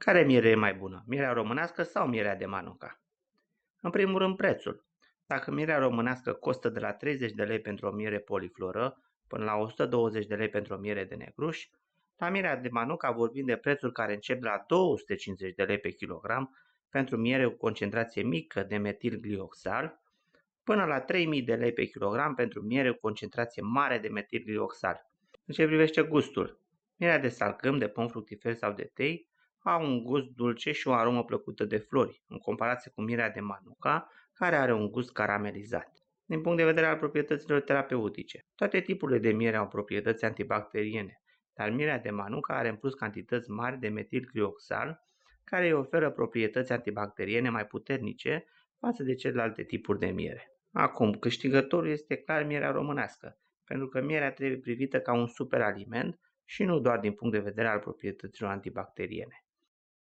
Care miere e mai bună, mierea românească sau mierea de Manuka? În primul rând, prețul. Dacă mierea românească costă de la 30 de lei pentru o miere polifloră până la 120 de lei pentru o miere de negruș, la mierea de Manuka vorbim de prețuri care încep de la 250 de lei pe kilogram pentru miere cu concentrație mică de metilglioxal, până la 3000 de lei pe kilogram pentru miere cu concentrație mare de metilglioxal. În ce privește gustul, mierea de salcâm, de pom fructiferi sau de tei au un gust dulce și o aromă plăcută de flori, în comparație cu mierea de Manuka, care are un gust caramelizat. Din punct de vedere al proprietăților terapeutice, toate tipurile de miere au proprietăți antibacteriene, dar mierea de Manuka are în plus cantități mari de metilglioxal, care îi oferă proprietăți antibacteriene mai puternice față de celelalte tipuri de miere. Acum, câștigătorul este clar mierea românească, pentru că mierea trebuie privită ca un superaliment și nu doar din punct de vedere al proprietăților antibacteriene.